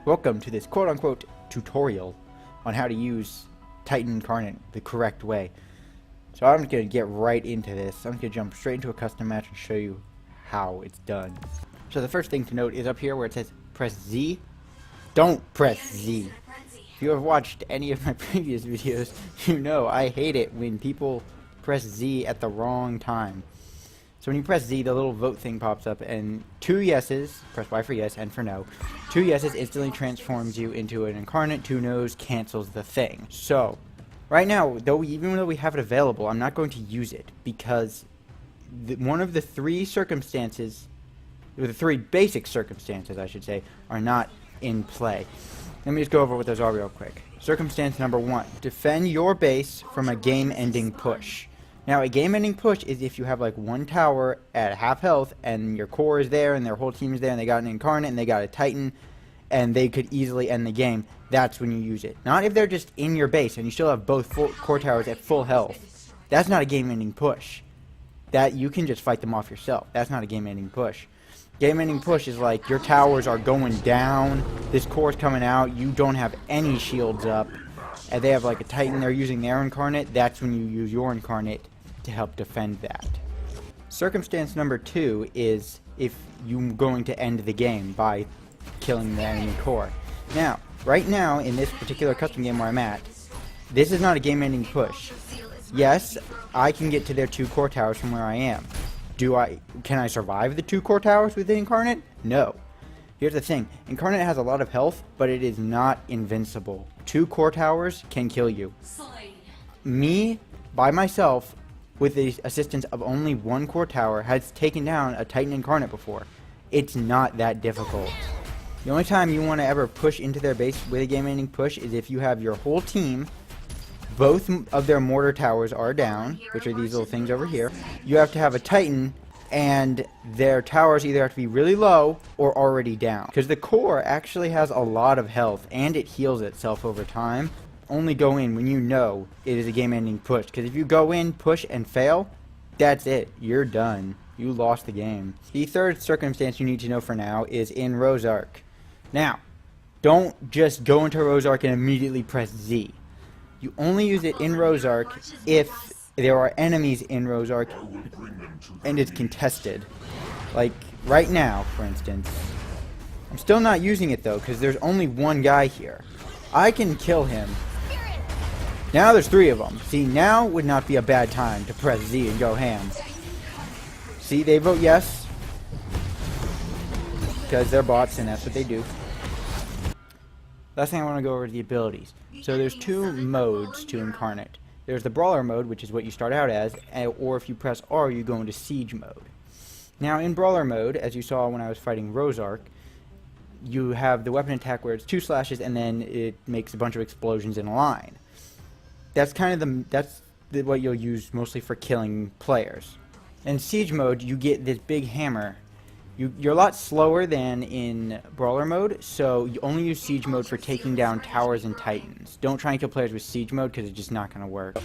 Welcome to this quote-unquote tutorial on how to use Titan Incarnate the correct way. So I'm going to get right into this. I'm going to jump straight into a custom match and show you how it's done. So the first thing to note is up here where it says press Z. Don't press Z. If you have watched any of my previous videos, you know I hate it when people press Z at the wrong time. So when you press Z, the little vote thing pops up, and 2 yeses, press Y for yes and for no, 2 yeses instantly transforms you into an incarnate, 2 no's cancels the thing. So, right now, even though we have it available, I'm not going to use it, because one of the 3 circumstances, or the 3 basic circumstances, I should say, are not in play. Let me just go over what those are real quick. Circumstance number 1, defend your base from a game-ending push. Now, a game-ending push is if you have like 1 tower at half health and your core is there and their whole team is there and they got an incarnate and they got a titan and they could easily end the game. That's when you use it. Not if they're just in your base and you still have both core towers at full health. That's not a game-ending push. That you can just fight them off yourself. That's not a game-ending push. Game-ending push is like your towers are going down, this core's coming out, you don't have any shields up, and they have like a titan, they're using their incarnate. That's when you use your incarnate to help defend that. Circumstance number 2 is if you're going to end the game by killing the enemy core. Now, right now in this particular custom game where I'm at, this is not a game-ending push. Yes, I can get to their 2 core towers from where I am. Can I survive the 2 core towers with the incarnate? No. Here's the thing, incarnate has a lot of health, but it is not invincible. 2 core towers can kill you. Me, by myself, with the assistance of only 1 core tower, has taken down a Titan Incarnate before. It's not that difficult. The only time you want to ever push into their base with a game-ending push is if you have your whole team, both of their mortar towers are down, which are these little things over here. You have to have a Titan, and their towers either have to be really low or already down. Because the core actually has a lot of health, and it heals itself over time. Only go in when you know it is a game-ending push, because if you go in, push, and fail, that's it. You're done. You lost the game. The third circumstance you need to know for now is in Rosark. Now, don't just go into Rosark and immediately press Z. You only use it in Rosark if there are enemies in Rosark and it's contested. Like right now, for instance. I'm still not using it though, because there's only 1 guy here. I can kill him. Now there's 3 of them. See, now would not be a bad time to press Z and go ham. See, they vote yes. Because they're bots and that's what they do. Last thing I want to go over is the abilities. So there's 2 modes to Incarnate. There's the Brawler mode, which is what you start out as, or if you press R, you go into Siege mode. Now in Brawler mode, as you saw when I was fighting Rosark, you have the weapon attack where it's 2 slashes and then it makes a bunch of explosions in a line. That's kind of what you'll use mostly for killing players. In Siege mode, you get this big hammer. You're a lot slower than in Brawler mode, so you only use Siege mode for taking down towers and titans. Don't try and kill players with Siege mode because it's just not going to work.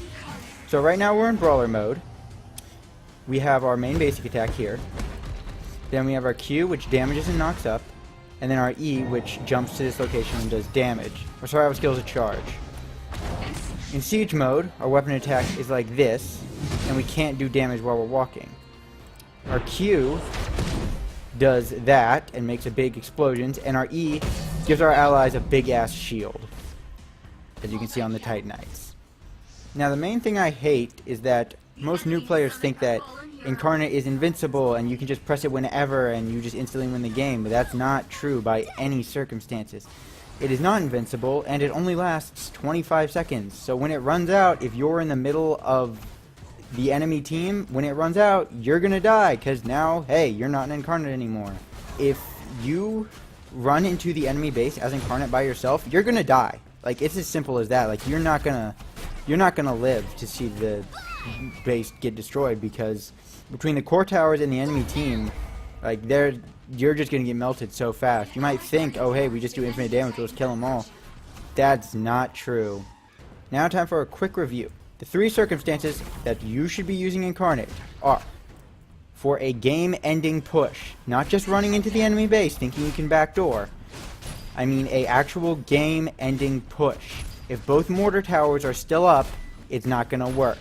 So right now we're in Brawler mode. We have our main basic attack here. Then we have our Q, which damages and knocks up. And then our E, which jumps to this location and does damage. Our survival skill is a charge. In Siege mode, our weapon attack is like this, and we can't do damage while we're walking. Our Q does that and makes a big explosions, and our E gives our allies a big ass shield, as you can see on the Titanites. Now the main thing I hate is that most new players think that Incarnate is invincible and you can just press it whenever and you just instantly win the game, but that's not true by any circumstances. It is not invincible and it only lasts 25 seconds, so when it runs out, if you're in the middle of the enemy team, when it runs out, you're gonna die, because now, hey, you're not an Incarnate anymore. If you run into the enemy base as Incarnate by yourself, you're gonna die. Like, it's as simple as that. Like, you're not gonna live to see the base get destroyed, because between the core towers and the enemy team, like, you're just gonna get melted so fast. You might think, oh hey, we just do infinite damage, we'll just kill them all. That's not true. Now time for a quick review. The 3 circumstances that you should be using Incarnate are for a game-ending push, not just running into the enemy base thinking you can backdoor. I mean a actual game-ending push. If both mortar towers are still up, it's not going to work.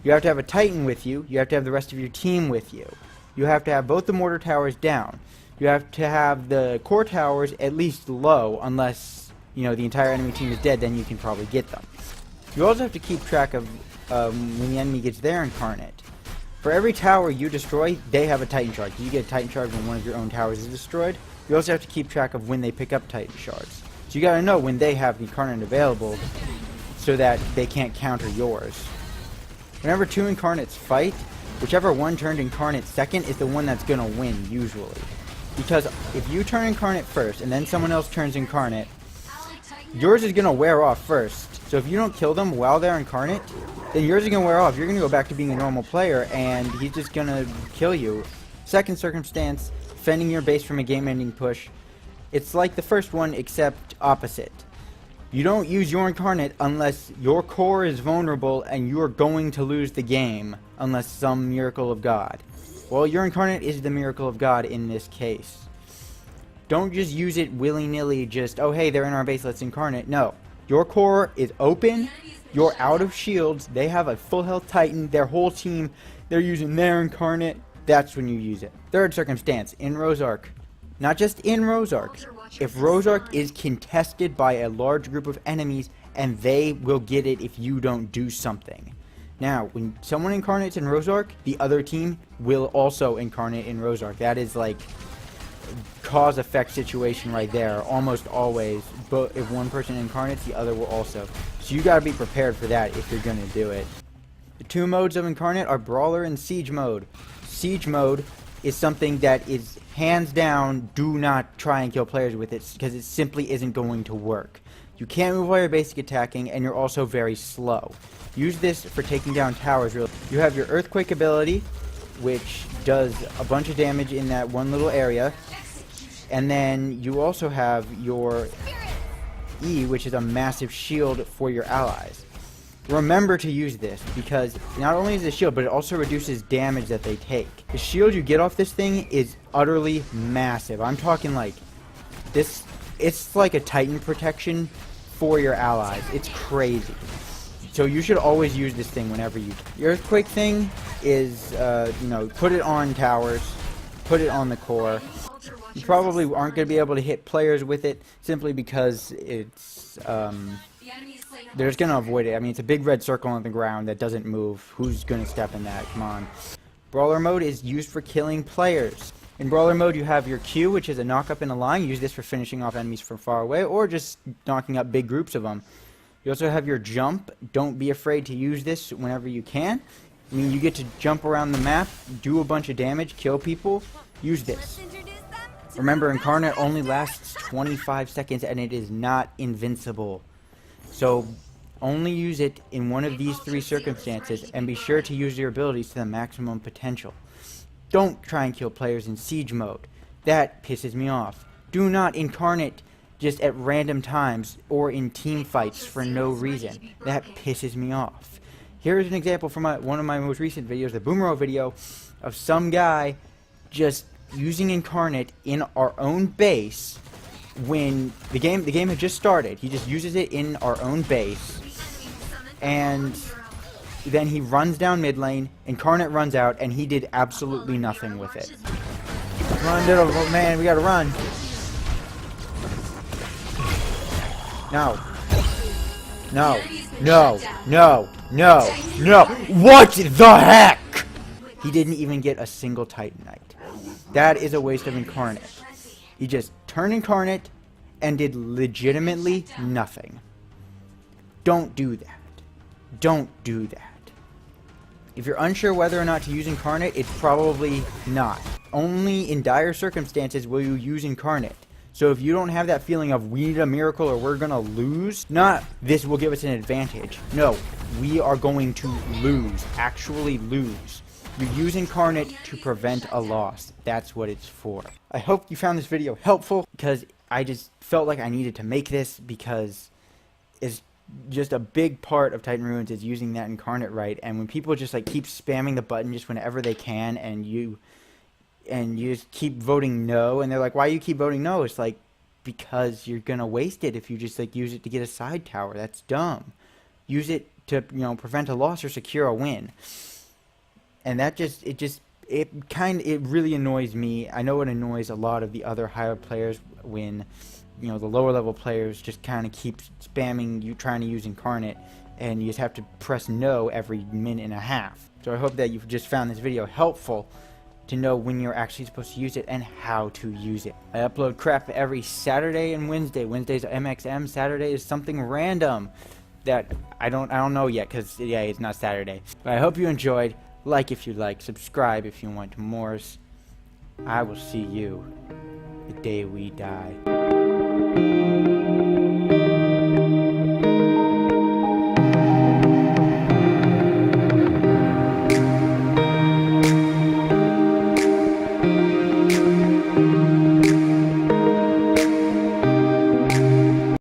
You have to have a Titan with you. You have to have the rest of your team with you. You have to have both the mortar towers down. You have to have the core towers at least low, unless, you know, the entire enemy team is dead, then you can probably get them. You also have to keep track of when the enemy gets their incarnate. For every tower you destroy, they have a Titan shard. You get a Titan shard when one of your own towers is destroyed. You also have to keep track of when they pick up Titan shards. So you gotta know when they have the incarnate available so that they can't counter yours. Whenever two incarnates fight, whichever one turned incarnate second is the one that's gonna win, usually. Because if you turn incarnate first and then someone else turns incarnate, yours is gonna wear off first. So if you don't kill them while they're incarnate, then yours is gonna wear off. You're gonna go back to being a normal player and he's just gonna kill you. Second circumstance, defending your base from a game-ending push. It's like the first one except opposite. You don't use your incarnate unless your core is vulnerable and you are going to lose the game unless some miracle of God. Well, your incarnate is the miracle of God in this case. Don't just use it willy-nilly, just, oh hey, they're in our base, let's incarnate. No. Your core is open, you're out of shields, they have a full health Titan, their whole team, they're using their incarnate, that's when you use it. Third circumstance, in Rosark. Not just in Rosark. If Rosark is contested by a large group of enemies, and they will get it if you don't do something. Now, when someone incarnates in Rosark, the other team will also incarnate in Rosark. That is like cause-effect situation right there, almost always. But if one person incarnates, the other will also. So you gotta be prepared for that if you're gonna do it. The two modes of incarnate are Brawler and Siege mode. Siege mode is something that is hands down, do not try and kill players with it, because it simply isn't going to work. You can't move while you're basic attacking, and you're also very slow. Use this for taking down towers. You have your Earthquake ability, which does a bunch of damage in that one little area. And then you also have your E, which is a massive shield for your allies. Remember to use this, because not only is it a shield, but it also reduces damage that they take. The shield you get off this thing is utterly massive. I'm talking like this. It's like a Titan protection for your allies. It's crazy. So you should always use this thing whenever you can. The Earthquake thing is, you know, put it on towers, put it on the core. You probably aren't going to be able to hit players with it simply because it's, they're just going to avoid it. I mean, it's a big red circle on the ground that doesn't move. Who's going to step in that? Come on. Brawler mode is used for killing players. In Brawler mode, you have your Q, which is a knock up in a line. Use this for finishing off enemies from far away, or just knocking up big groups of them. You also have your jump. Don't be afraid to use this whenever you can. I mean, you get to jump around the map, do a bunch of damage, kill people. Use this. Remember, Incarnate only lasts 25 seconds, and it is not invincible. So, only use it in one of these three circumstances, and be sure to use your abilities to the maximum potential. Don't try and kill players in Siege mode. That pisses me off. Do not incarnate just at random times or in team fights for no reason. That pisses me off. Here is an example from one of my most recent videos, the Boomerang video, of some guy just using incarnate in our own base when the game had just started. He just uses it in our own base, and then he runs down mid lane, incarnate runs out, and he did absolutely nothing with it. Run, little man, we gotta run. No. No. No. No. No. No. What the heck? He didn't even get a single Titanite. That is a waste of incarnate. He just turned incarnate and did legitimately nothing. Don't do that. Don't do that. If you're unsure whether or not to use incarnate, it's probably not. Only in dire circumstances will you use incarnate. So if you don't have that feeling of we need a miracle or we're gonna lose, not this will give us an advantage. No, we are going to lose, actually lose. You use incarnate to prevent a loss. That's what it's for. I hope you found this video helpful, because I just felt like I needed to make this, because it's just a big part of Titan Ruins is using that incarnate right. And when people just like keep spamming the button just whenever they can, and you just keep voting no, and they're like, why you keep voting no? It's like, because you're gonna waste it if you just like use it to get a side tower. That's dumb. Use it to, you know, prevent a loss or secure a win. And that it really annoys me. I know it annoys a lot of the other higher players when, you know, the lower level players just kind of keep spamming you trying to use incarnate, and you just have to press no every minute and a half. So I hope that you've just found this video helpful to know when you're actually supposed to use it and how to use it. I upload crap every Saturday and Wednesday. Wednesday's MXM, Saturday is something random that I don't know yet, because yeah, it's not Saturday. But I hope you enjoyed. Like if you like, subscribe if you want more. I will see you the day we die.